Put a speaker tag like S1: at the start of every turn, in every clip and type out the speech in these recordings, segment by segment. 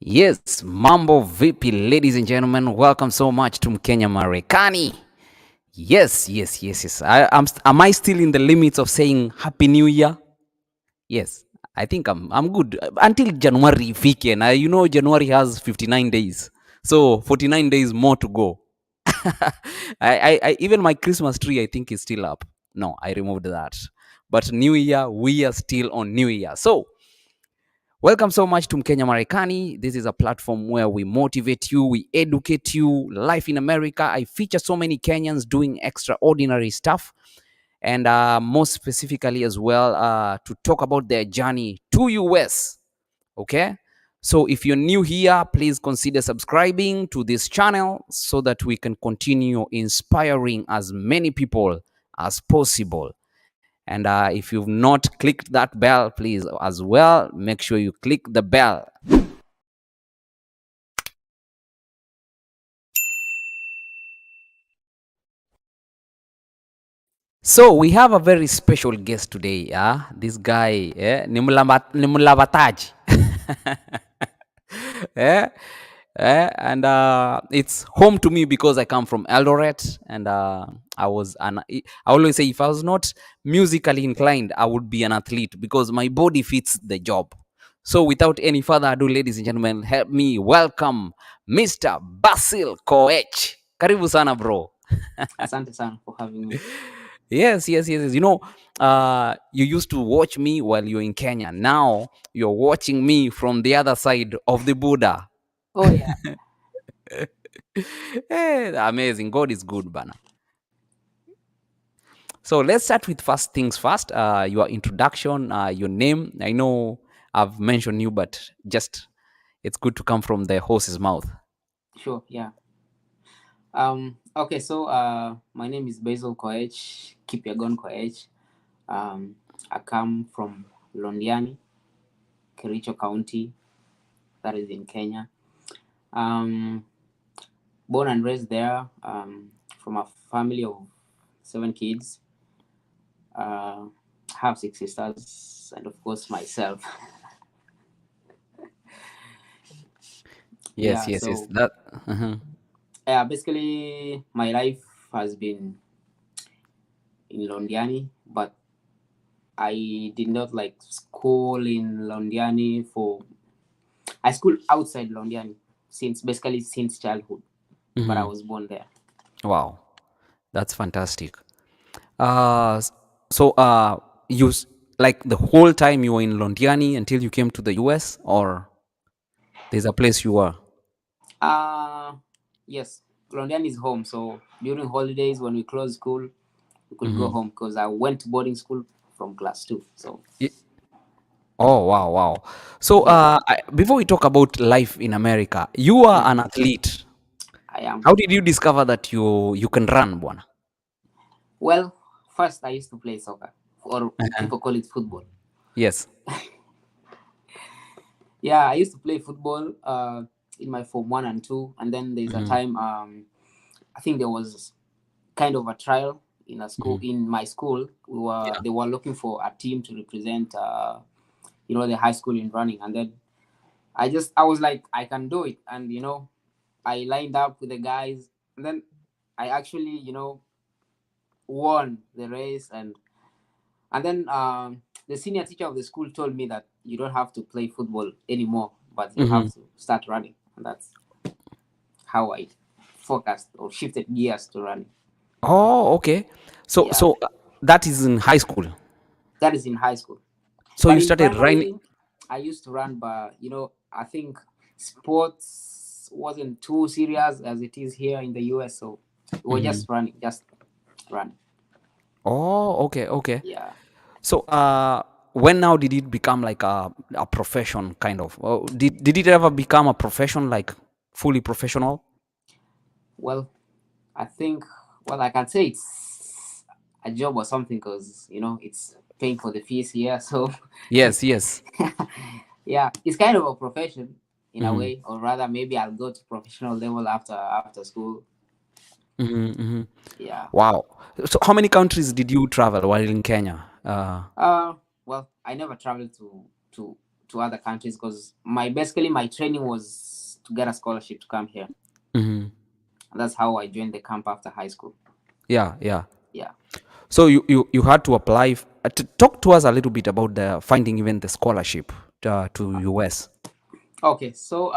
S1: Yes, mambo vipi, ladies and gentlemen. Welcome so much to Mkenya Marekani. Yes. Am I still in the limits of saying Happy New Year? Yes, I think I'm good until January ifike. Na January has 59 days, so 49 days more to go. Even my Christmas tree I think is still up. No, I removed that. But New Year, we are still on New Year. So welcome so much to Mkenya Marekani. This is a platform where we motivate you, we educate you. Life in America. I feature so many Kenyans doing extraordinary stuff, and most specifically as well to talk about their journey to US. Okay, so if you're new here, please consider subscribing to this channel so that we can continue inspiring as many people as possible. And if you've not clicked that bell, please as well make sure you click the bell. So we have a very special guest today. This guy, Nimulabataji. eh? And it's home to me because I come from Eldoret, and I always say if I was not musically inclined, I would be an athlete because my body fits the job. So without any further ado, ladies and gentlemen, help me welcome Mr. Basil Koech. Karibu sana bro.
S2: Asante sana for having me.
S1: Yes. You used to watch me while you're in Kenya. Now you're watching me from the other side of the border.
S2: Oh yeah,
S1: Amazing. God is good, bana. So let's start with first things first. Your introduction, your name. I know I've mentioned you, but just it's good to come from the horse's mouth.
S2: sure, yeah. Okay, so my name is Basil Koech, Kipyagon Koech. Um, I come from Londiani, Kericho County, that is in Kenya. Um, Born and raised there, from a family of 7 kids. Uh, have 6 sisters, and of course myself.
S1: Yes,
S2: Yeah,
S1: yes, yes.
S2: so
S1: That. Uh-huh.
S2: basically my life has been in Londiani, but I did not like school in Londiani for I school outside Londiani since childhood, but I
S1: Mhm.
S2: was born there.
S1: Wow, that's fantastic. Uh, s- so you like the whole time you were in Londiani until you came to the US, or there's a place you were?
S2: Uh yes, Londiani is home. So during holidays when we close school, we could go
S1: Mhm.
S2: home because I went to boarding school from class 2. So
S1: Oh, wow. So,
S2: yeah,
S1: before we talk about life in America, you are an
S2: mhm,
S1: athlete.
S2: I am.
S1: How did you discover that you can run, bwana?
S2: Well, first I used to play soccer, or
S1: Uh-huh.
S2: people call it football.
S1: Yes.
S2: Yeah, I used to play football in my form 1 and 2, and then there's a
S1: Mhm.
S2: time I think there was kind of a trial in a school
S1: Mhm.
S2: in my school.
S1: Yeah.
S2: They were looking for a team to represent the high school in running, and then I was like, I can do it, and I lined up with the guys, and then I actually won the race, and then the senior teacher of the school told me that you don't have to play football anymore, but you
S1: Mhm.
S2: have to start running, and that's how I focused or shifted gears to running.
S1: Oh, okay. So,
S2: Yeah,
S1: so uh, that is in high school.
S2: that is in high school.
S1: So
S2: But
S1: you
S2: in
S1: started running.
S2: primary, I used to run, but I think sports wasn't too serious as it is here in the US. So we were
S1: Mhm.
S2: just running, just running.
S1: Oh, okay.
S2: Yeah.
S1: So, when now did it become like a profession kind of? Did it ever become a profession, like fully professional?
S2: Well, I think I can say it's a job or something because it's paying for the fees here. So
S1: Yes.
S2: yeah, it's kind of a profession in a
S1: Mhm.
S2: way, or rather, maybe I'll go to professional level after school.
S1: Mhm.
S2: Yeah.
S1: Wow. So how many countries did you travel while in Kenya?
S2: Uh, well, I never traveled to to other countries because my training was to get a scholarship to come here.
S1: Hmm.
S2: And that's how I joined the camp after high school.
S1: Yeah, yeah.
S2: Yeah.
S1: So you had to apply. Talk to us a little bit about the finding even the scholarship to US.
S2: Okay, so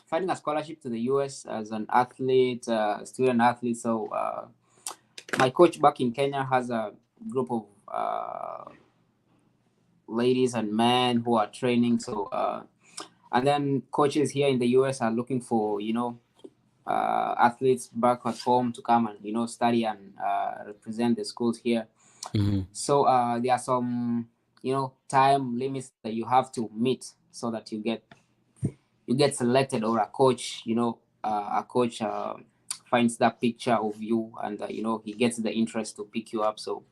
S2: finding a scholarship to the US as an athlete, student athlete. So my coach back in Kenya has a group of ladies and men who are training. So and then coaches here in the US are looking for athletes back at home to come and study and represent the schools here.
S1: Hmm.
S2: So there are some time limits that you have to meet so that you get selected, or a coach finds that picture of you, and he gets the interest to pick you up. So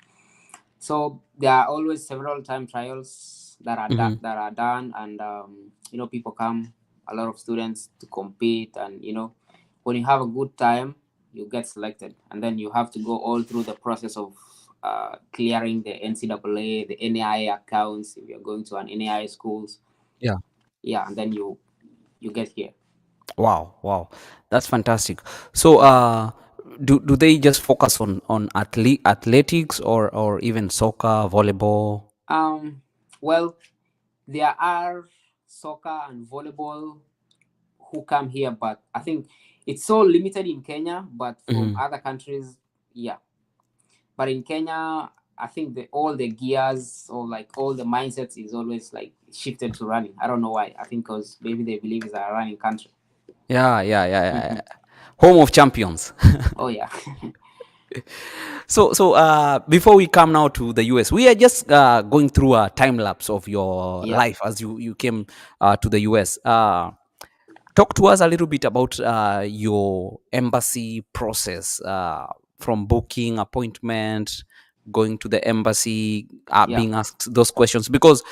S2: there are always several time trials that are
S1: Hmm.
S2: that are done, and people come, a lot of students to compete, and when you have a good time, you get selected, and then you have to go all through the process of clearing the NCAA, the NAIA accounts if you're going to an NAIA schools.
S1: Yeah.
S2: Yeah, and then you get here.
S1: Wow, wow, that's fantastic. So, do they just focus on athletics or even soccer, volleyball?
S2: Well, there are soccer and volleyball who come here, but I think it's so limited in Kenya. But from
S1: Hmm.
S2: other countries, yeah. But in Kenya, I think all the gears, or like all the mindsets is always like shifted to running. I don't know why. I think because maybe they believe it's a running country.
S1: Yeah, yeah, yeah, yeah,
S2: Hmm.
S1: yeah. Home of champions.
S2: Oh yeah.
S1: So before we come now to the US, we are just going through a time lapse of your
S2: Yeah.
S1: life as you came to the US. Talk to us a little bit about your embassy process, from booking appointment, going to the embassy,
S2: Yeah.
S1: being asked those questions, because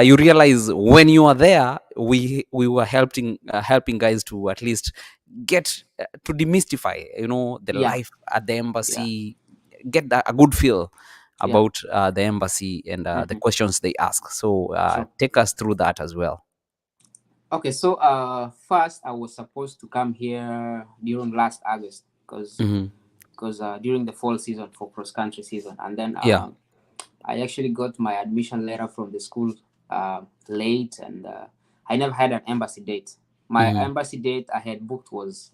S1: you realize when you are there, we were helping guys to at least get to demystify, the
S2: Yeah.
S1: life at the
S2: Yeah.
S1: embassy, get a good feel
S2: Yeah.
S1: about the embassy and the
S2: Hmm.
S1: questions they ask. So
S2: True.
S1: take us through that as well.
S2: Okay, so first I was supposed to come here during last August because
S1: Hmm.
S2: during the fall season for cross country season, and then
S1: Yeah.
S2: I actually got my admission letter from the school late, and I never had an embassy date. My
S1: Hmm.
S2: embassy date I had booked was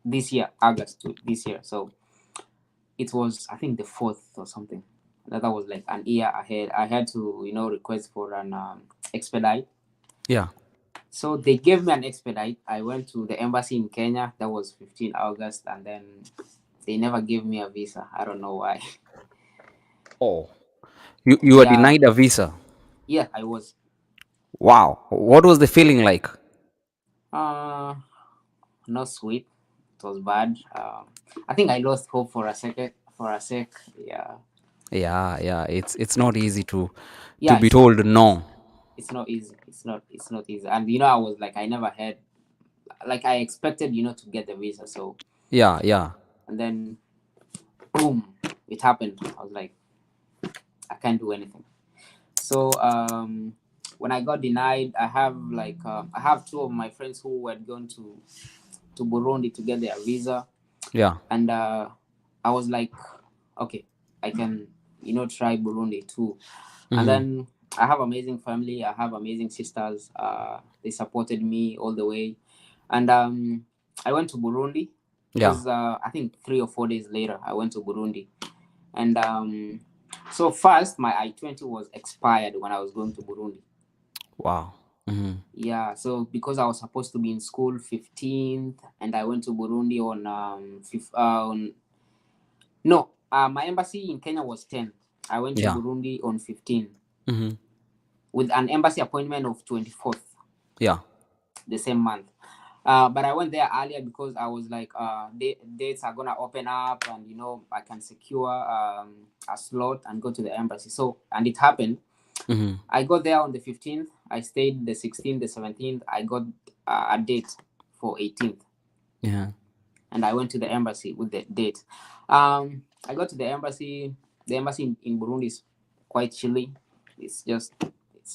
S2: this year, August this year, so it was, I think, the 4th or something. That was like an year ahead. I had to request for an expedite.
S1: Yeah.
S2: So they gave me an expedite. I went to the embassy in Kenya. That was 15 August, and then they never gave me a visa. I don't know why.
S1: Oh, you were
S2: Yeah,
S1: denied a visa.
S2: yeah, I was.
S1: Wow. What was the feeling like?
S2: Uh, Not sweet. It was bad. I think I lost hope for a second. For a sec, yeah,
S1: Yeah, yeah. It's not easy to
S2: yeah.
S1: be
S2: It's not.
S1: told no.
S2: It's not easy. It's not. It's not easy. And I was like, I never had. Like I expected, to get the visa. So,
S1: Yeah, yeah.
S2: and then, boom, it happened. I was like, I can't do anything. So when I got denied, I have two of my friends who had gone to Burundi to get their visa,
S1: Yeah.
S2: and I was like, okay, I can try Burundi too. And
S1: Hmm.
S2: then I have amazing family. I have amazing sisters. They supported me all the way, and I went to Burundi. It
S1: Yeah.
S2: was I think 3 or 4 days later I went to Burundi, and so first my I-20 was expired when I was going to Burundi.
S1: Wow. Hmm.
S2: Yeah, so because I was supposed to be in school 15th, and I went to Burundi on on no, my embassy in Kenya was 10th. I went to
S1: Yeah.
S2: Burundi on 15th
S1: Hmm.
S2: with an embassy appointment of 24th
S1: Yeah.
S2: the same month. But I went there earlier because I was like, dates are gonna open up, and I can secure a slot and go to the embassy. So, and it happened.
S1: Hmm.
S2: I got there on the 15th. I stayed the 16th, the 17th. I got a date for 18th,
S1: Yeah.
S2: and I went to the embassy with the date. I got to the embassy. The embassy in Burundi is quite chilly. It's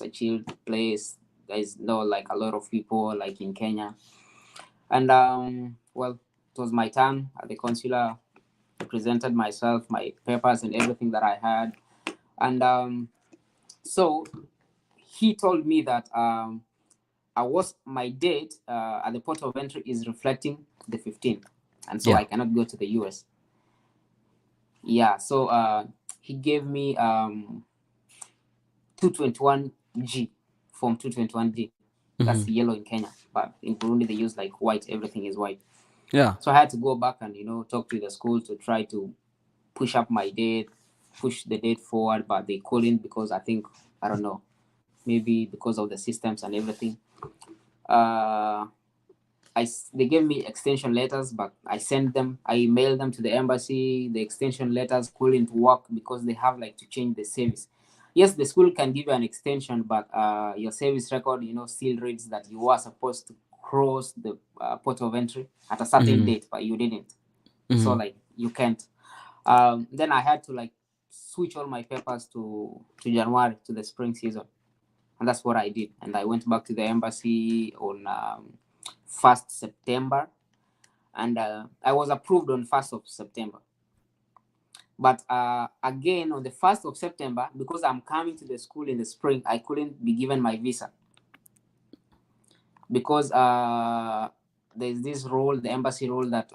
S2: a chilled place. guys know like a lot of people like in Kenya. And well, it was my turn at the consular. I presented myself, my papers, and everything that I had. And so he told me that I was my date at the port of entry is reflecting the 15th, and so
S1: Yeah.
S2: I cannot go to the US. Yeah, so he gave me 221G, form 221G. That's
S1: Hmm.
S2: yellow in Kenya, but in Burundi they use like white. Everything is white.
S1: Yeah.
S2: So I had to go back and talk to the school to try to push up my date, push the date forward, but they couldn't because I think I don't know, maybe because of the systems and everything. Uh, they gave me extension letters, but I sent them. I mailed them to the embassy. The extension letters couldn't work because they have like to change the service. Yes, the school can give you an extension, but your service record, still reads that you were supposed to cross the port of entry at a certain
S1: Hmm.
S2: date, but you didn't. So
S1: Hmm.
S2: like you can't. Then I had to like switch all my papers to January, to the spring season, and that's what I did. And I went back to the embassy on 1st September, and I was approved on 1st of September. But again, on the 1st of September, because I'm coming to the school in the spring, I couldn't be given my visa because there's this rule, the embassy rule, that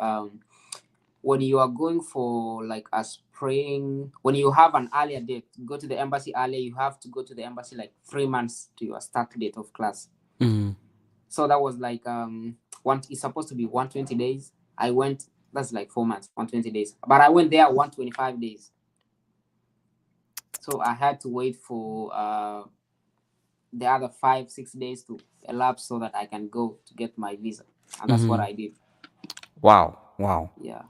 S2: when you are going for like a spring, when you have an earlier date, go to the embassy earlier, you have to go to the embassy like 3 months to your start date of class.
S1: Hmm.
S2: So that was like it's supposed to be 120 days. I went, that's like 4 months, 120 days. But I went there 125 days. So I had to wait for the other 5, 6 days to elapse so that I can go to get my visa. And that's what
S1: Hmm.
S2: I did.
S1: Wow. Wow.
S2: Yeah.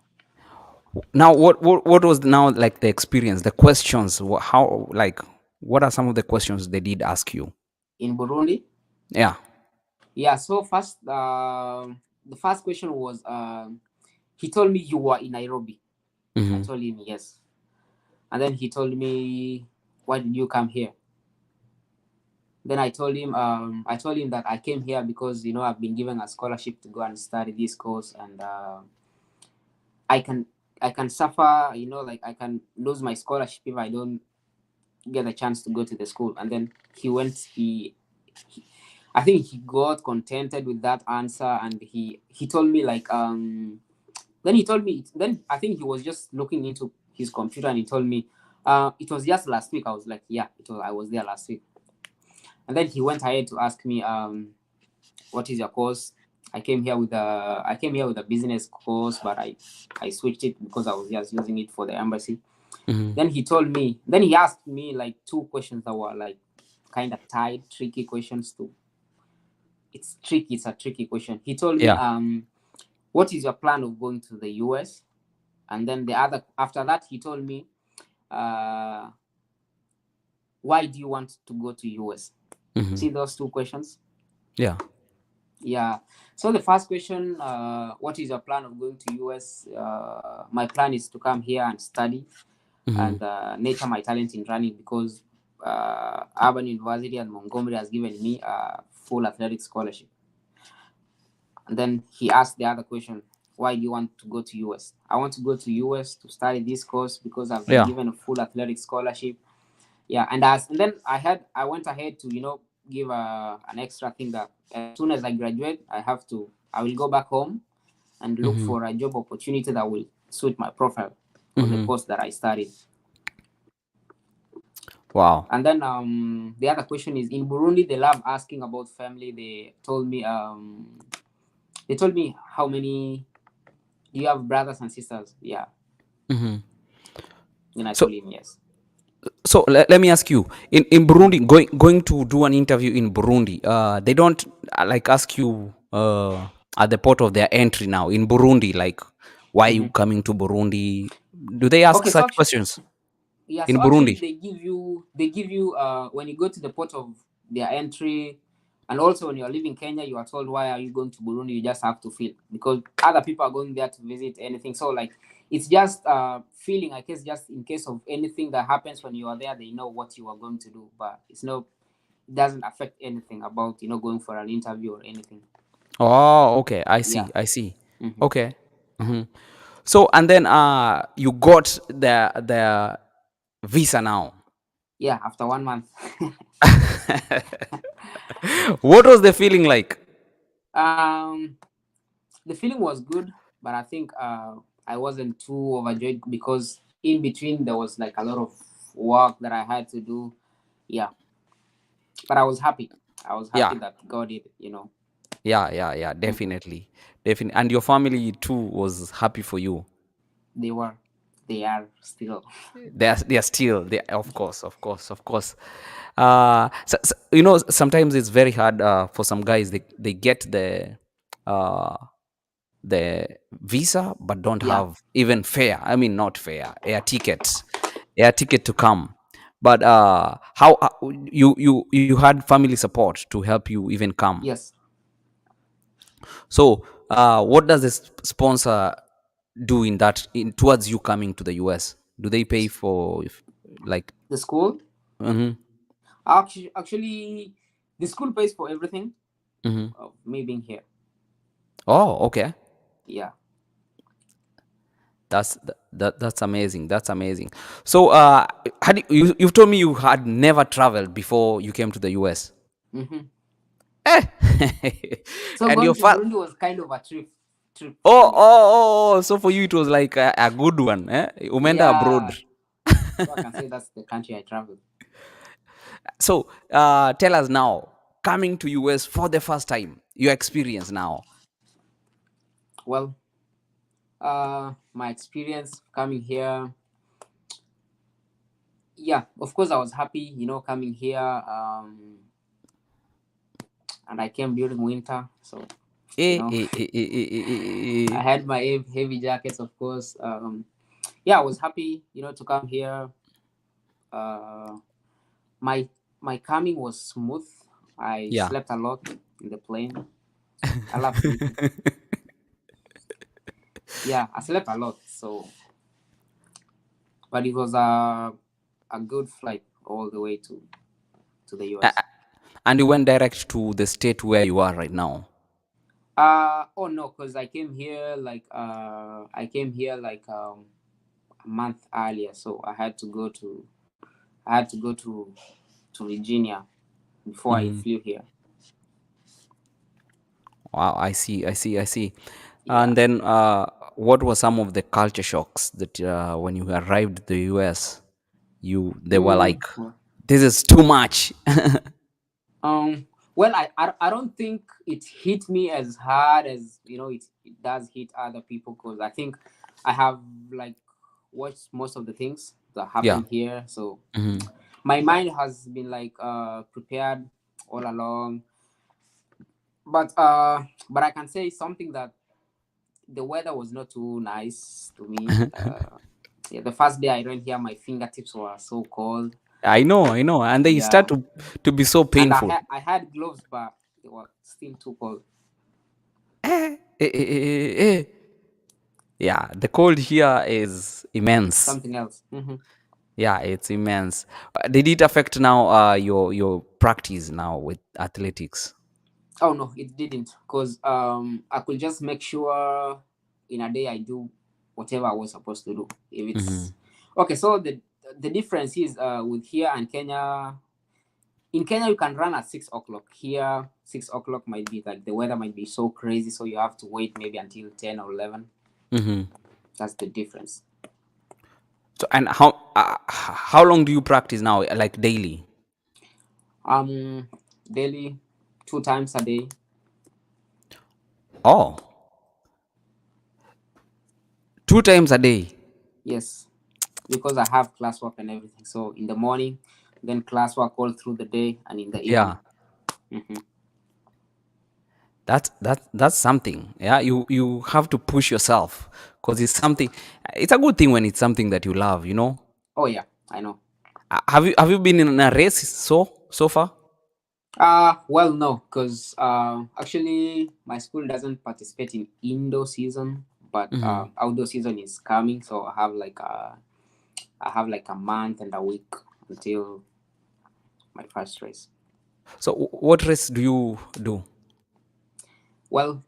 S1: Now, what was now like the experience, the questions? How, like, what are some of the questions they did ask you?
S2: In Burundi.
S1: Yeah.
S2: Yeah. So first, the first question was, he told me you were in Nairobi. I
S1: Hmm.
S2: told him yes. And then he told me, why did you come here? Then I told him that I came here because I've been given a scholarship to go and study this course, and I can I can suffer, like I can lose my scholarship if I don't get a chance to go to the school. And then he I think he got contented with that answer, and he told me like then he told me then I think he was just looking into his computer, and he told me it was just last week. I was like, yeah, it was, I was there last week. And then he went ahead to ask me, what is your course? I came here with a business course, but I switched it because I was just using it for the embassy.
S1: Hmm.
S2: Then he asked me like two questions that were like kind of tied, tricky questions too. It's tricky, it's a tricky question. He told me,
S1: Yeah.
S2: what is your plan of going to the US? And then the other after that he told me, uh, why do you want to go to US?
S1: Hmm.
S2: See those two questions?
S1: Yeah.
S2: Yeah. So the first question, what is your plan of going to US? My plan is to come here and study
S1: Hmm.
S2: and nurture my talent in running, because Urban University and Montgomery has given me a full athletic scholarship. And then he asked the other question, why do you want to go to US? I want to go to US to study this course because I've been
S1: Yeah.
S2: given a full athletic scholarship. Yeah, and then I went ahead to give an extra thing that as soon as I graduate, I will go back home and look
S1: Hmm.
S2: for a job opportunity that will suit my profile for the
S1: Hmm.
S2: course that I studied.
S1: Wow.
S2: And then the other question is, in Burundi they love asking about family. They told me, how many do you have, brothers and sisters? Yeah.
S1: Hmm.
S2: Then I
S1: So,
S2: told him yes.
S1: let me ask you, in
S2: Mhm.
S1: Burundi, going to do an interview in Burundi, they don't like ask you at the port of their entry now in Burundi, like, why are you
S2: Mhm.
S1: coming to Burundi? Do they ask
S2: Okay, so
S1: such
S2: actually,
S1: questions
S2: yeah,
S1: in
S2: so actually
S1: Burundi?
S2: they give you when you go to the port of their entry, and also when you're leaving Kenya, you are told, why are you going to Burundi? You just have to feel, because other people are going there to visit anything. So like it's just feeling, I guess, just in case of anything that happens when you are there, they know what you are going to do. But doesn't affect anything about going for an interview or anything.
S1: Oh, okay. I
S2: Yeah.
S1: see. I see.
S2: Hmm.
S1: Okay. Hmm. So and then you got the visa now.
S2: Yeah, after 1 month.
S1: What was the feeling like?
S2: um the feeling was good, but I think I wasn't too overjoyed because in between there was like a lot of work that I had to do. Yeah, but I was happy. I was happy
S1: Yeah.
S2: that God did.
S1: Yeah, yeah, yeah,
S2: Hmm.
S1: definitely. Definitely. And your family too was happy for you.
S2: They were, they are still.
S1: They are still they, of course, of course, of course. Sometimes it's very hard for some guys. They get uh the visa but don't
S2: Yeah.
S1: have even fare. I mean, not fare, air ticket to come. But how you had family support to help you even come.
S2: Yes.
S1: So what does this sponsor do in that in towards you coming to the US? Do they pay for like?
S2: The school,
S1: Mhm,
S2: actually, the school pays for everything
S1: mhm.
S2: of me being here.
S1: Oh, okay.
S2: Yeah.
S1: That's amazing. That's amazing. So, had you've told me you had never traveled before you came to the US.
S2: Hmm.
S1: Eh.
S2: So
S1: And your
S2: going to
S1: father.
S2: Burundi was kind of a trip for
S1: Oh, oh,
S2: me.
S1: oh, oh. So for you, it was like a good one. Eh? Umenda abroad.
S2: Yeah. So I can say that's the country I traveled.
S1: So, tell us now, coming to US for the first time, your experience now.
S2: Well, my experience coming here, yeah, of course I was happy, coming here. And I came during winter, so you
S1: Eh,
S2: know,
S1: eh, eh, eh, eh, eh, eh,
S2: I
S1: eh.
S2: had my heavy jackets, of course. Yeah, I was happy, to come here. Uh, my my coming was smooth. I
S1: Yeah.
S2: slept a lot in the plane. I love sleeping. Yeah, I slept a lot. So, but it was a good flight all the way to the
S1: A-
S2: US.
S1: a- and you went direct to the state where you are right now.
S2: Oh no, cause I came here like a month earlier, so I had to go to Virginia before I
S1: Mhm.
S2: flew here.
S1: Wow, I see, I see, I see.
S2: Yeah.
S1: And then, what were some of the culture shocks that when you arrived to the US, they were like,
S2: Well,
S1: this is too much.
S2: um, well, I don't think it hit me as hard as it does hit other people, because I think I have like watched most of the things that
S1: Yeah.
S2: happen here, so
S1: Hmm.
S2: my mind has been like prepared all along. But I can say something that the weather was not too nice to me. Yeah, the first day I ran here, my fingertips were so cold.
S1: I know, I know, and they start
S2: Yeah,
S1: to be so
S2: and
S1: painful.
S2: I had gloves, but they were still too cold.
S1: Eh. Yeah, the cold here is immense.
S2: Something else. Hmm.
S1: Yeah, it's immense. Did it affect now your practice now with athletics?
S2: Oh no, it didn't, because I could just make sure in a day I do whatever I was supposed to do. If
S1: Hmm.
S2: it's okay, so the difference is with here and Kenya. In Kenya, you can run at 6 o'clock. Here, 6 o'clock might be like the weather might be so crazy, so you have to wait maybe until 10 or 11.
S1: Hmm.
S2: That's the difference.
S1: So and how long do you practice now? Like daily?
S2: Um, Daily, 2 times a day.
S1: Oh, 2 times a day.
S2: Yes, because I have classwork and everything. So in the morning, then classwork all through the day, and in the
S1: Yeah,
S2: evening. Hmm.
S1: that's something. Yeah, you have to push yourself because it's something. It's a good thing when it's something that you love.
S2: Oh yeah, I know.
S1: Have you been in a race so far?
S2: Well, no, because actually my school doesn't participate in indoor season, but
S1: Hmm.
S2: outdoor season is coming. So I have like a month and a week until my first race.
S1: So what race do you do?
S2: Well,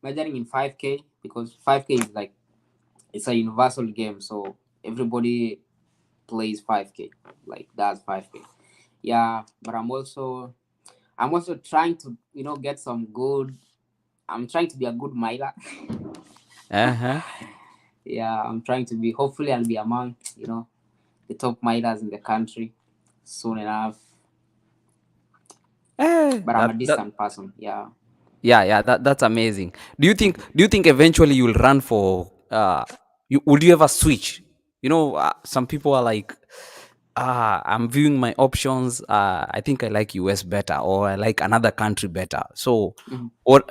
S2: majoring in 5K because 5K is like it's a universal game, so everybody plays 5K, like that's 5K. Yeah, but I'm also trying to get some good. I'm trying to be a good miler.
S1: Uh-huh.
S2: Yeah, I'm trying to be. Hopefully, I'll be among the top milers in the country soon enough. But I'm a
S1: That
S2: distant person. Yeah.
S1: yeah, yeah, that's amazing. Do you think eventually you'll run for would you ever switch? Some people are like, I'm viewing my options. I think I like US better, or I like another country better. So
S2: Mhm.
S1: what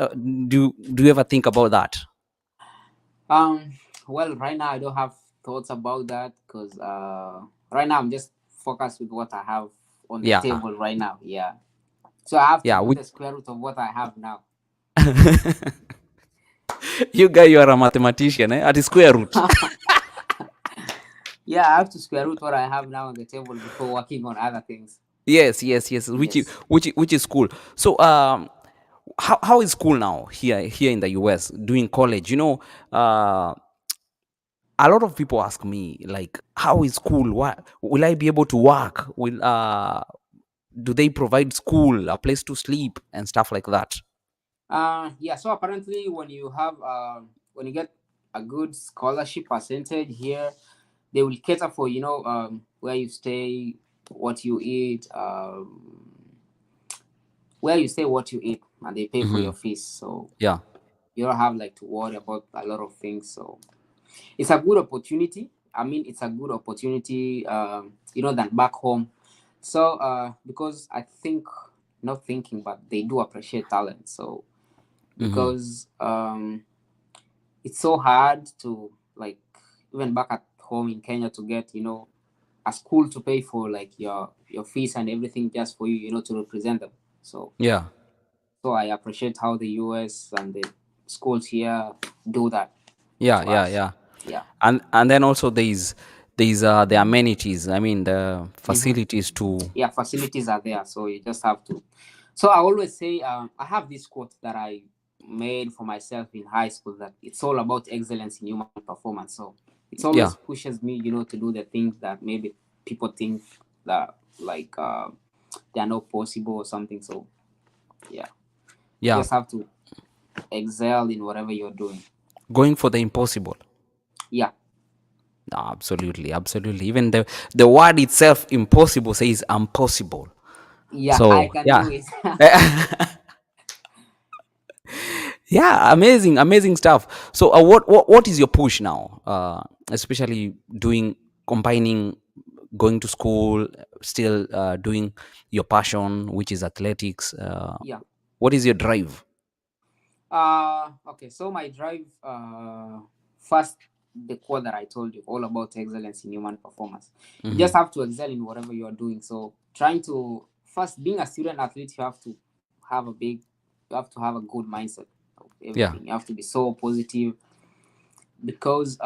S1: do you ever think about that?
S2: Um. Well, right now I don't have thoughts about that because right now I'm just focused with what I have on the
S1: Yeah.
S2: table right now. Yeah. So I have to
S1: Yeah,
S2: do
S1: we
S2: the square root of what I have now.
S1: you guy, you are a mathematician, eh? At the square root.
S2: Yeah, I have to square root what I have now on the table before working on other things.
S1: Yes, yes, yes.
S2: Yes.
S1: Which is cool. So how is school now here in the US doing college? A lot of people ask me like, how is school? What will I be able to work? Will do they provide school, a place to sleep and stuff like that?
S2: Yeah. So apparently, when you get a good scholarship percentage here, they will cater for where you stay, what you eat, where you stay, what you eat, and they pay for
S1: Hmm.
S2: your fees. So
S1: Yeah,
S2: you don't have like to worry about a lot of things. So it's a good opportunity. I mean, it's a good opportunity, than back home. So because I think, not thinking, but they do appreciate talent. So
S1: hmm,
S2: because it's so hard to, like, even back at home in Kenya, to get a school to pay for like your fees and everything just for you to represent them. So
S1: yeah,
S2: I appreciate how the US and the schools here do that
S1: yeah,
S2: to
S1: yeah,
S2: us.
S1: yeah.
S2: Yeah.
S1: And then also there's the amenities. I mean the
S2: Hmm.
S1: facilities to.
S2: Yeah, facilities are there, so you just have to. So I always say, I have this quote that I made for myself in high school, that it's all about excellence in human performance. So it always
S1: Yeah,
S2: pushes me, to do the things that maybe people think that, like, they are not possible or something. So yeah, you
S1: yeah.
S2: just have to excel in whatever you're doing.
S1: Going for the impossible.
S2: Yeah.
S1: No, absolutely, absolutely. Even the word itself, impossible, says impossible.
S2: Yeah, I
S1: So
S2: can
S1: yeah,
S2: do it.
S1: yeah, amazing, amazing stuff. So what is your push now? Especially doing combining going to school, still doing your passion, which is athletics.
S2: Yeah.
S1: What is your drive?
S2: Okay, so my drive, first, the core that I told you, all about excellence in human performance. You
S1: Hmm.
S2: just have to excel in whatever you are doing. So trying to, first, being a student athlete, you have to have a good mindset of
S1: Yeah,
S2: everything. You have to be so positive, because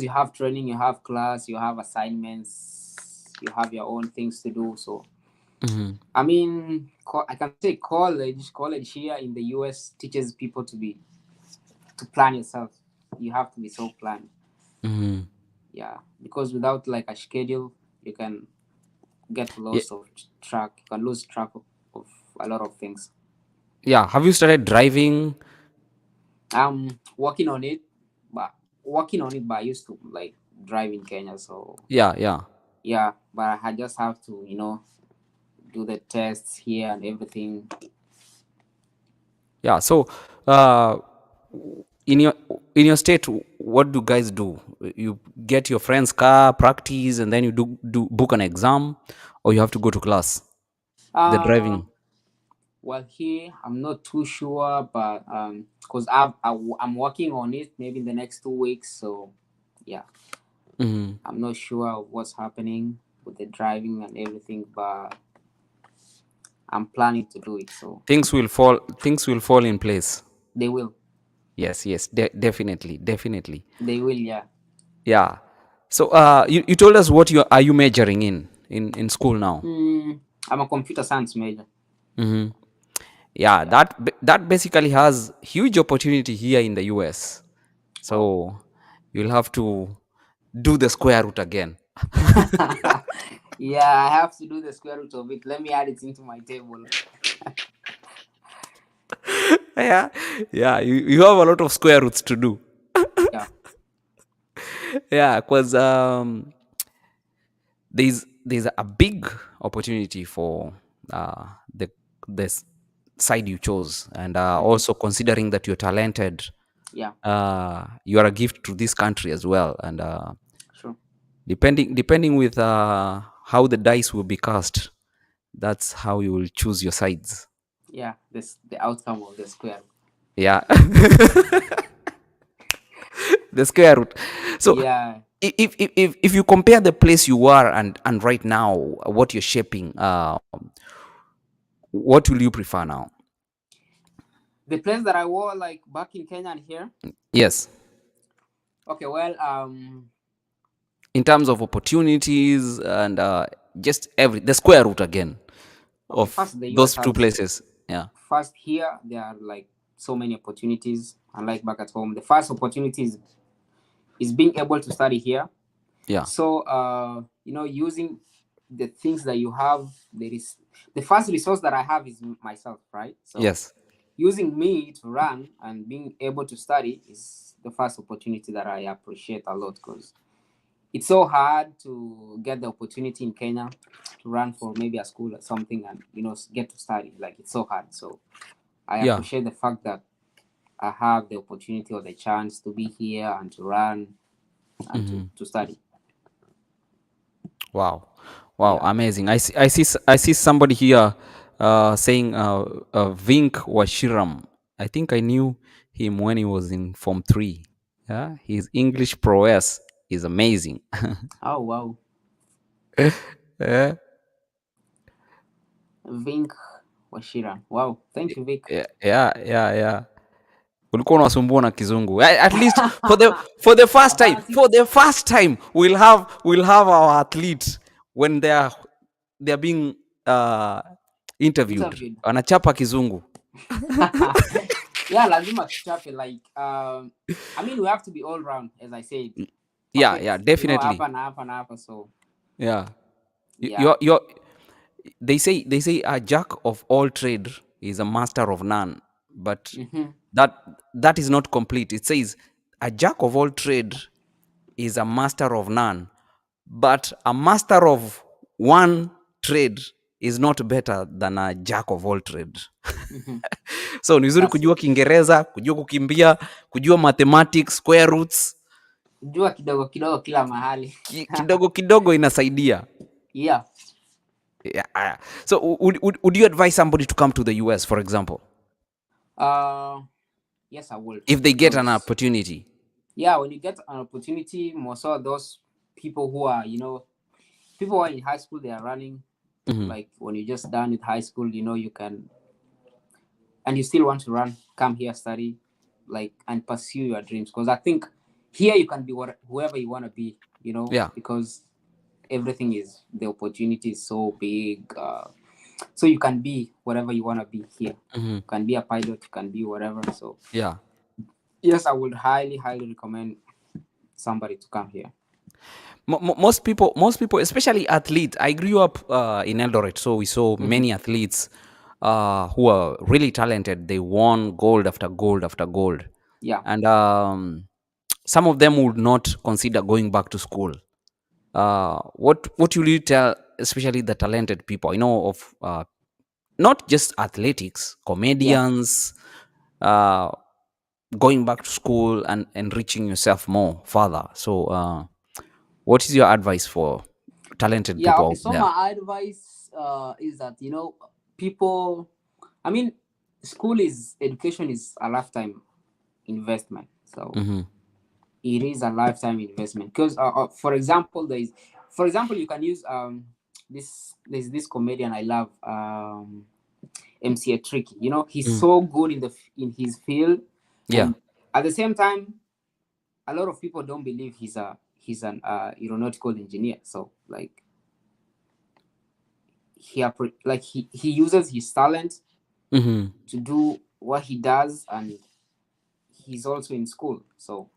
S2: you have training, you have class, you have assignments, you have your own things to do. So
S1: hmm,
S2: I mean, I can say college here in the US teaches people to plan yourself. You have to be so planned.
S1: hmm.
S2: Yeah, because without like a schedule, you can get
S1: Yeah,
S2: lost of track. You can lose track of a lot of things.
S1: yeah. Have you started driving?
S2: I'm working on it, but I used to like drive in Kenya. So
S1: Yeah, yeah,
S2: yeah, but I just have to do the tests here and everything.
S1: yeah. So, uh, in your state, what do guys do? You get your friend's car, practice, and then you do book an exam, or you have to go to class. The
S2: Uh,
S1: driving.
S2: well, here I'm not too sure, but because I'm working on it, maybe in the next 2 weeks. So yeah,
S1: Mhm.
S2: I'm not sure of what's happening with the driving and everything, but I'm planning to do it. So
S1: Things will fall in place.
S2: they will,
S1: Yes, yes, definitely, definitely.
S2: yeah.
S1: Yeah. So, you told us what you majoring in school now.
S2: Mm, I'm a computer science major.
S1: Hmm. Yeah,
S2: Yeah.
S1: that basically has huge opportunity here in the US.
S2: Oh.
S1: So you'll have to do the square root again.
S2: Yeah, I have to do the square root of it. Let me add it into my table.
S1: Yeah, yeah, you have a lot of square roots to do.
S2: Yeah.
S1: Yeah, because there's a big opportunity for the this side you chose, and
S2: Hmm.
S1: also considering that you're talented,
S2: Yeah.
S1: you are a gift to this country as well, and
S2: Sure.
S1: depending with how the dice will be cast, that's how you will choose your sides.
S2: Yeah. This the outcome of the square.
S1: Yeah. The square root. So
S2: Yeah.
S1: if you compare the place you are and right now what you're shaping, what will you prefer now?
S2: The place that I wore like back in Kenya and here.
S1: Yes,
S2: Okay. Well.
S1: in terms of opportunities and just every the square root again
S2: Okay.
S1: of
S2: First, the U.S.
S1: those two
S2: has
S1: places. Yeah,
S2: first here there are like so many opportunities. Unlike back at home, the first opportunity is being able to study here.
S1: yeah,
S2: So using the things that you have, there is the first resource that I have is myself, right? So
S1: yes,
S2: using me to run and being able to study is the first opportunity that I appreciate a lot, because it's so hard to get the opportunity in Kenya to run for maybe a school or something and get to study. Like, it's so hard. So I
S1: yeah.
S2: appreciate the fact that I have the opportunity or the chance to be here and to run and to,
S1: Hmm.
S2: to study.
S1: Wow, wow,
S2: Yeah.
S1: amazing. I see somebody here saying Vink Washiram. I think I knew him when he was in Form 3. Yeah, his English prowess is amazing.
S2: Oh, wow.
S1: Yeah,
S2: Vink Washira. Wow. Thank you, Vic.
S1: yeah, yeah, yeah, yeah. Ulikuwa unasumbua na kizungu. At least for the first time we'll have our athletes when they are being uh, interviewed.
S2: Interviewed.
S1: Anachapa kizungu.
S2: Yeah, lazima tuchape. Like, I mean, we have to be all round, as I said.
S1: Yeah, yeah,
S2: Perfect.
S1: definitely.
S2: Hapa na hapa na hapa. So,
S1: Yeah. You-
S2: yeah.
S1: You're they say a jack of all trade is a master of none, but
S2: Mm-hmm.
S1: that that is not complete. It says a jack of all trade is a master of none, but a master of one trade is not better than a jack of all trade.
S2: Mm-hmm.
S1: So ni vizuri
S2: That's
S1: kujua Kiingereza, kujua kukimbia, kujua mathematics, square roots,
S2: jua kidogo kidogo kila mahali.
S1: kidogo kidogo inasaidia.
S2: Yeah.
S1: Yeah. So would you advise somebody to come to the US, for example,
S2: Uh, yes, I will.
S1: if they get an
S2: Because,
S1: opportunity?
S2: yeah, when you get an opportunity, most of those people who are, people who are in high school, they are running.
S1: Mhm.
S2: Like, when you're just done with high school, you can, and you still want to run, come here, study, like, and pursue your dreams. Because I think here you can be whoever you want to be,
S1: Yeah.
S2: because everything is, the opportunity is so big. So you can be whatever you want to be here.
S1: Mhm.
S2: You can be a pilot, you can be whatever. So,
S1: Yeah.
S2: yes, I would highly, highly recommend somebody to come here.
S1: Most people, especially athletes. I grew up in Eldoret, so we saw
S2: Hmm.
S1: many athletes who are really talented. They won gold after gold after gold,
S2: Yeah.
S1: and some of them would not consider going back to school. What will you tell, especially the talented people? Of not just athletics,
S2: Yeah.
S1: comedians, uh, going back to school and enriching yourself more further. So, what is your advice for talented
S2: Yeah.
S1: people
S2: Okay.
S1: out
S2: So
S1: there?
S2: my advice is that, people, I mean, education is a lifetime investment. So
S1: Hmm.
S2: it is a lifetime investment, because, for example, you can use, there's this comedian I love, MC Tricky. He's
S1: Mm.
S2: so good in his field,
S1: Yeah.
S2: and at the same time, a lot of people don't believe he's an aeronautical engineer. So, like, he uses his talent
S1: Mm-hmm.
S2: to do what he does, and he's also in school. So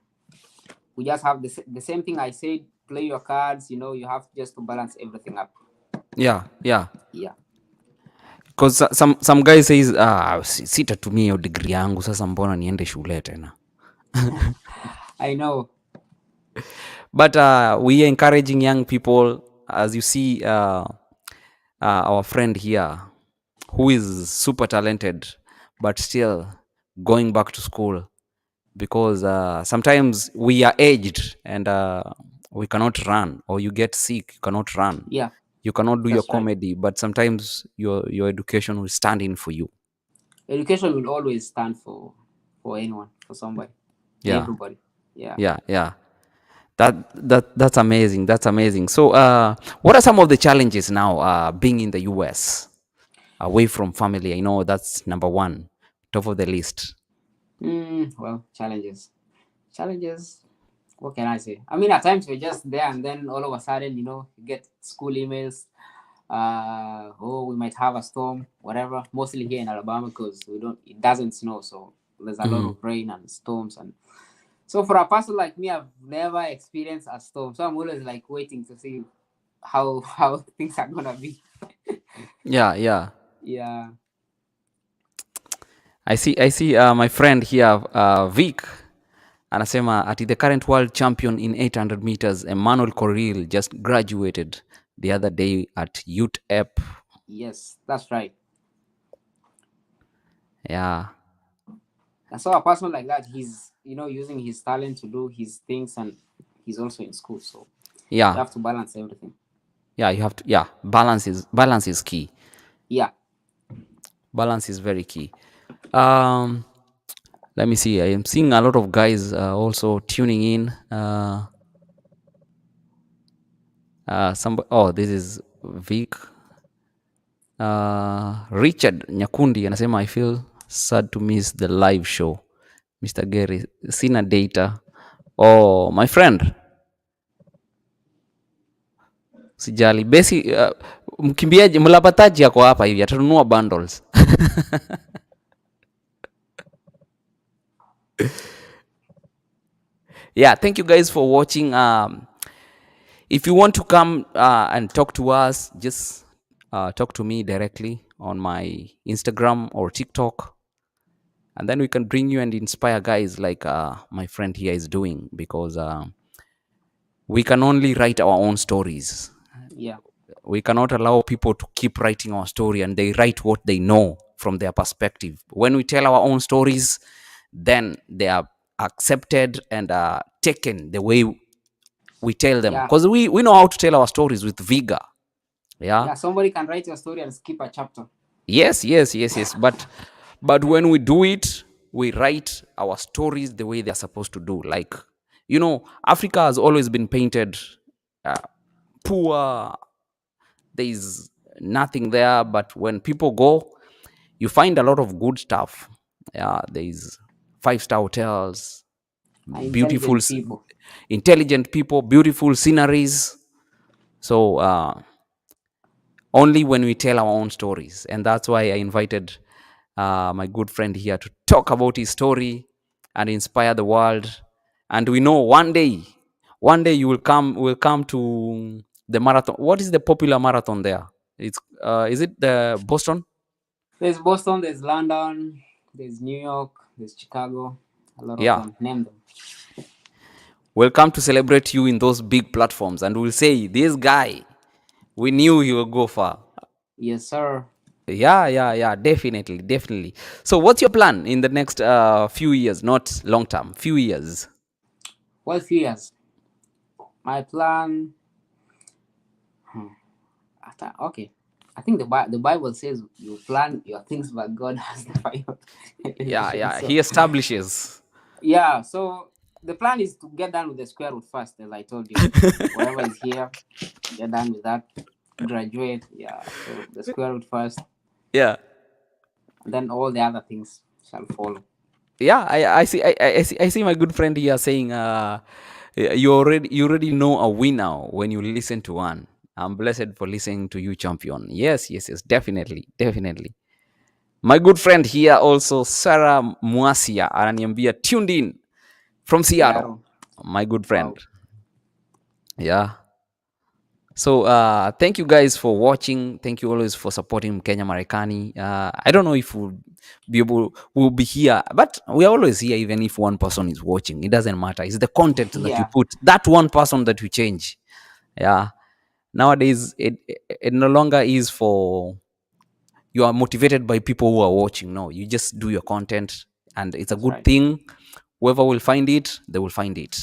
S2: we just have the same thing I said. Play your cards. You have just to balance everything up.
S1: Yeah, yeah.
S2: Yeah,
S1: Because some guy says sitatumia hiyo degree yangu, sasa mbona niende shule tena?
S2: I know.
S1: But we are encouraging young people, as you see, our friend here, who is super talented, but still going back to school, because sometimes we are aged and we cannot run, or you get sick, you cannot run,
S2: Yeah,
S1: you cannot do your
S2: that's right.
S1: comedy, but sometimes your education will stand in for you.
S2: Education will always stand for anyone, for somebody,
S1: Yeah,
S2: everybody. Yeah.
S1: yeah, yeah. That's amazing. That's amazing. So, what are some of the challenges now being in the US, away from family? I know that's number one, top of the list.
S2: Well, challenges. What can I say? I mean, at times you're just there, and then all of a sudden, you get school emails. Oh, we might have a storm, whatever. Mostly here in Alabama, because it doesn't snow, so there's a lot
S1: Hmm.
S2: of rain and storms. And so for a person like me, I've never experienced a storm, so I'm always like waiting to see how things are gonna be.
S1: Yeah, yeah.
S2: Yeah.
S1: I see. I see. My friend here, Vic, anasema at the current world champion in 800 meters, Emmanuel Coril just graduated the other day at UTEP.
S2: Yes, that's right.
S1: Yeah,
S2: I saw a person like that. He's using his talent to do his things, and he's also in school, so you
S1: yeah,
S2: have to balance everything.
S1: yeah. You have to. Yeah, balance is key.
S2: Yeah.
S1: Balance is very key. Um, Let me see. I am seeing a lot of guys also tuning in. This is Vic. Richard Nyakundi anasema I feel sad to miss the live show. Mr. Gary, sina data. Oh, my friend, sijali. Basi mkimbiaji mlapataji ako hapa hivi atanunua bundles. Yeah, thank you guys for watching. If you want to come and talk to us, just talk to me directly on my Instagram or TikTok, and then we can bring you and inspire guys like my friend here is doing, because we can only write our own stories.
S2: Yeah.
S1: We cannot allow people to keep writing our story and they write what they know from their perspective. When we tell our own stories, then they are accepted and taken the way we tell them,
S2: Yeah.
S1: because we know how to tell our stories with vigor. Yeah.
S2: Yeah. Somebody can write your story and skip a chapter.
S1: Yes, yes, yes, yes. But when we do it, we write our stories the way they're supposed to do. Like, Africa has always been painted uh, poor. There's nothing there. But when people go, you find a lot of good stuff. Yeah, there's five-star hotels, beautiful,
S2: Intelligent people.
S1: intelligent people, beautiful sceneries. So only when we tell our own stories. And that's why I invited my good friend here to talk about his story and inspire the world. And we know one day you will come to the marathon. What is the popular marathon there? It's is it the Boston?
S2: There's Boston, there's London, there's New York, there's Chicago, a lot of
S1: Yeah.
S2: them. Name them.
S1: We'll come to celebrate you in those big platforms, and we'll say, this guy, we knew he will go far.
S2: Yes, sir.
S1: Yeah, yeah, yeah, definitely, definitely. So, what's your plan in the next few years? Not long term, few years.
S2: Well, few years. My plan. Okay. I think the Bible says you plan your things, but God has the final
S1: Yeah,
S2: decision.
S1: yeah.
S2: So
S1: He establishes.
S2: yeah. So the plan is to get done with the square root first, as I told you. Whatever is here, get done with that. Graduate. Yeah. So the square root first,
S1: Yeah,
S2: and then all the other things shall follow.
S1: yeah. I see my good friend here saying, you already know a winner when you listen to one. I'm blessed for listening to you, champion. Yes, yes, yes, definitely, definitely. My good friend here also, Sarah Mwasia, ananiambia tuned in from Seattle.
S2: Seattle.
S1: My good friend.
S2: Wow.
S1: Yeah. So thank you guys for watching. Thank you always for supporting Kenya Marekani. I don't know if we'll be here, but we are always here even if one person is watching. It doesn't matter. It's the content that you
S2: Yeah,
S1: put. That one person that you change. Yeah. Nowadays it no longer is for you are motivated by people who are watching. No, you just do your content and it's a
S2: that's
S1: good
S2: right.
S1: thing. Whoever will find it, they will find it.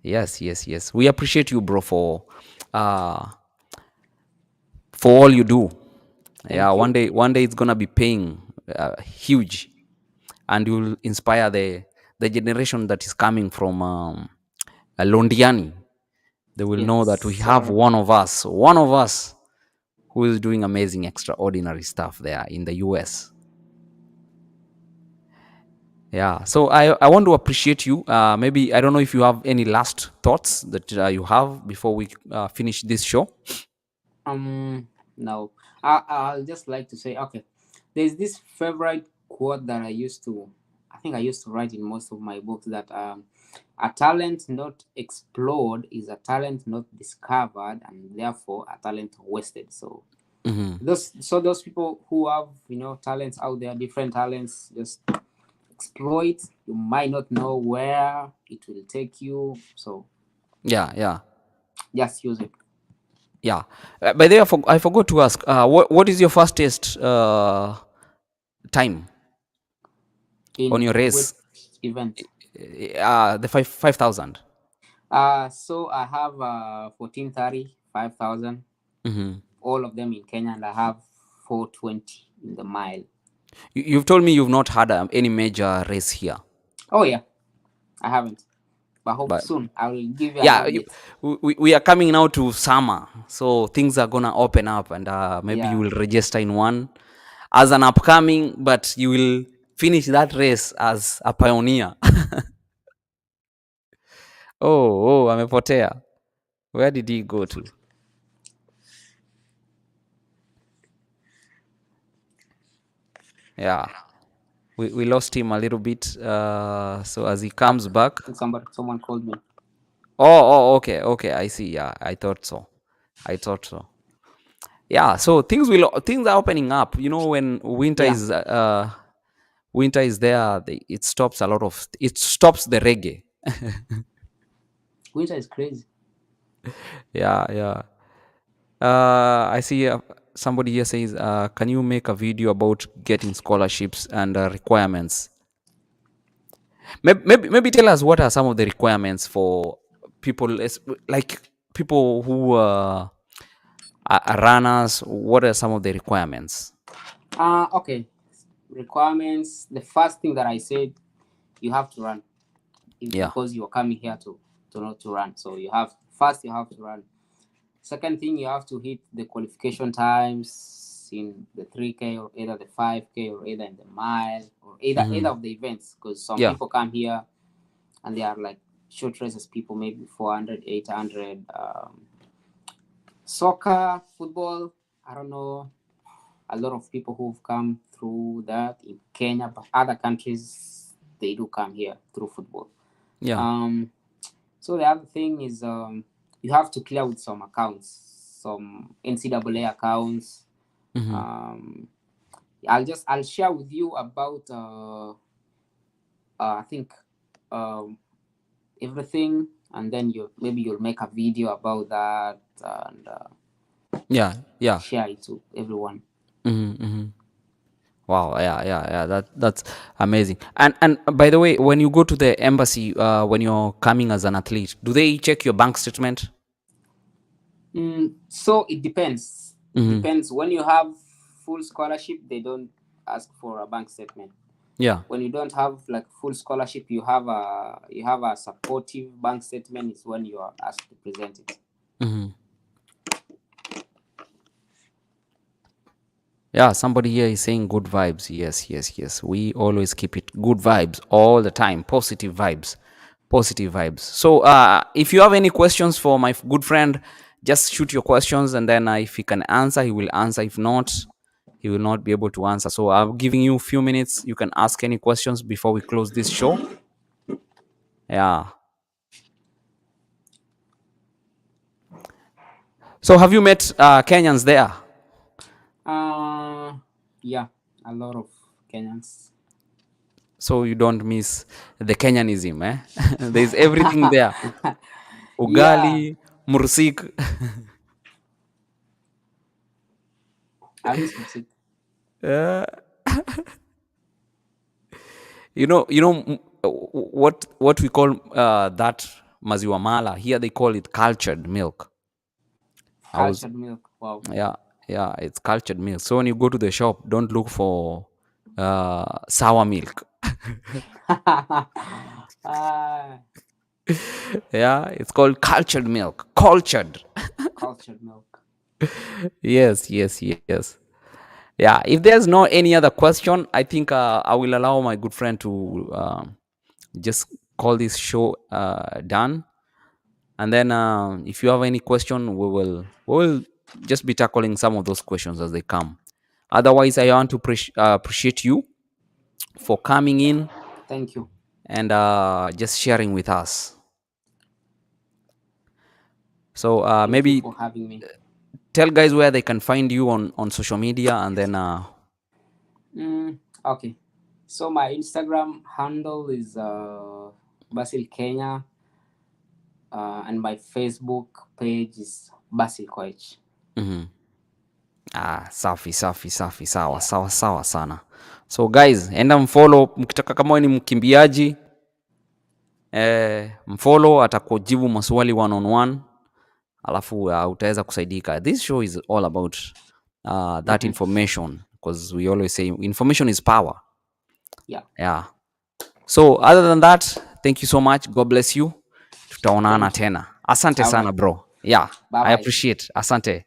S1: Yes, yes, yes. We appreciate you, bro, uh for all you do. Yeah,
S2: Thank you.
S1: one day it's gonna be paying huge, and you'll inspire the generation that is coming from Londiani. They will
S2: Yes,
S1: know that we have
S2: sir.
S1: one of us who is doing amazing, extraordinary stuff there in the US. Yeah, so I want to appreciate you. Maybe I don't know if you have any last thoughts that you have before we finish this show.
S2: No. I'll just like to say, okay, there's this favorite quote that I think I used to write in most of my books that a talent not explored is a talent not discovered, and therefore a talent wasted. So
S1: Hmm.
S2: those people who have talents out there, different talents, just exploit. You might not know where it will take you, so
S1: Yeah, yeah,
S2: just use it.
S1: yeah. By the way, I forgot to ask. What is your fastest time on
S2: In
S1: your
S2: which
S1: race?
S2: event?
S1: The 5,000.
S2: So I have 1430, 5,000,
S1: Mm-hmm.
S2: all of them in Kenya, and I have 420 in the mile.
S1: You've told me you've not had any major race here,
S2: Oh yeah, I haven't, but hope
S1: but
S2: soon I will give you an
S1: yeah,
S2: update.
S1: we are coming now to summer, so things are gonna open up, and maybe you
S2: Yeah,
S1: will register in one as an upcoming, but you will finish that race as a pioneer. Oh, amepotea. Where did he go to? Yeah, we lost him a little bit. So as he comes back.
S2: I think someone called me.
S1: Okay, okay. I see. Yeah, I thought so. I thought so. Yeah, so things are opening up. You know, when
S2: Yeah,
S1: winter is there, it stops a lot of it stops the reggae.
S2: winter is crazy.
S1: Yeah, yeah. I see somebody here says, "Can you make a video about getting scholarships and requirements?" Maybe tell us what are some of the requirements for people, like people who are runners. What are some of the requirements?
S2: Okay. Requirements. The first thing that I said, you have to run,
S1: Yeah.
S2: because you are coming here to not to run. So you have to run. Second thing, you have to hit the qualification times in the 3K, or either the 5K, or either in the mile, or either
S1: Hmm.
S2: of the events, because some
S1: Yeah.
S2: people come here and they are like short races people, maybe 400, 800. Soccer, football, I don't know. A lot of people who've come through that in Kenya, but other countries, they do come here through football.
S1: Yeah.
S2: Um, so the other thing is, you have to clear with some accounts, some NCAA accounts.
S1: Hmm.
S2: Um, I'll share with you about I think um, everything, and then you'll make a video about that and
S1: Yeah. Yeah.
S2: share it to everyone.
S1: Hmm. Hmm. Wow. Yeah. Yeah. Yeah. That's amazing. And by the way, when you go to the embassy, when you're coming as an athlete, do they check your bank statement?
S2: So it depends. It
S1: Hmm.
S2: depends. When you have full scholarship, they don't ask for a bank statement.
S1: Yeah.
S2: When you don't have like full scholarship, you have a supportive bank statement. Is when you are asked to present it.
S1: Hmm. Yeah. Somebody here is saying good vibes. Yes. Yes. Yes. We always keep it good vibes all the time. Positive vibes. Positive vibes. So if you have any questions for my good friend, just shoot your questions, and then if he can answer, he will answer. If not, he will not be able to answer. So I'm giving you a few minutes. You can ask any questions before we close this show. Yeah. So have you met Kenyans there?
S2: Uh, yeah, a lot of Kenyans.
S1: So you don't miss the Kenyanism, eh? There's everything there.
S2: Yeah,
S1: Ugali, mursik.
S2: I miss music.
S1: uh, what we call that maziwa mala. Here they call it cultured milk. I was
S2: Cultured milk. Wow.
S1: Yeah, yeah, it's cultured milk. So when you go to the shop, don't look for sour milk.
S2: Ah,
S1: Yeah, it's called cultured milk. Cultured.
S2: cultured milk.
S1: Yes, yes, yes. Yeah, if there's no any other question, I think I will allow my good friend to just call this show done. And then if you have any question, we will just be tackling some of those questions as they come. Otherwise, I want to appreciate you for coming in
S2: Thank you.
S1: and just sharing with us. So
S2: Thank you
S1: maybe
S2: for having me.
S1: tell guys where they can find you on social media, and then
S2: Okay. So my Instagram handle is Basil Kenya, and my Facebook page is Basil Koech.
S1: mhm. Safi safi safi, sawa sawa sawa sana. So guys, enda mfollow mkitaka, kama wewe ni mkimbiaji mfollow, atakujibu maswali one on one, alafu utaweza kusaidika. This show is all about that
S2: Mm-hmm.
S1: information, because we always say information is power.
S2: Yeah.
S1: Yeah. So other than that, thank you so much. God bless you. Tutaonana
S2: Thank you.
S1: tena. Asante
S2: All
S1: sana
S2: right.
S1: bro. Yeah,
S2: Bye
S1: I
S2: bye.
S1: appreciate. Asante.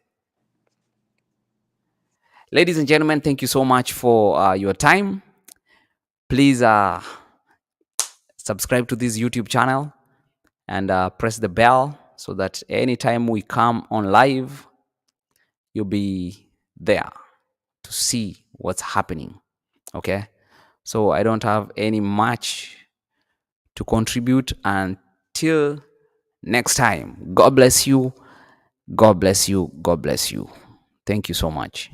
S1: Ladies and gentlemen, thank you so much for your time. Please subscribe to this YouTube channel and press the bell so that anytime we come on live, you'll be there to see what's happening. Okay. So I don't have any much to contribute until next time. God bless you. God bless you. God bless you. Thank you so much.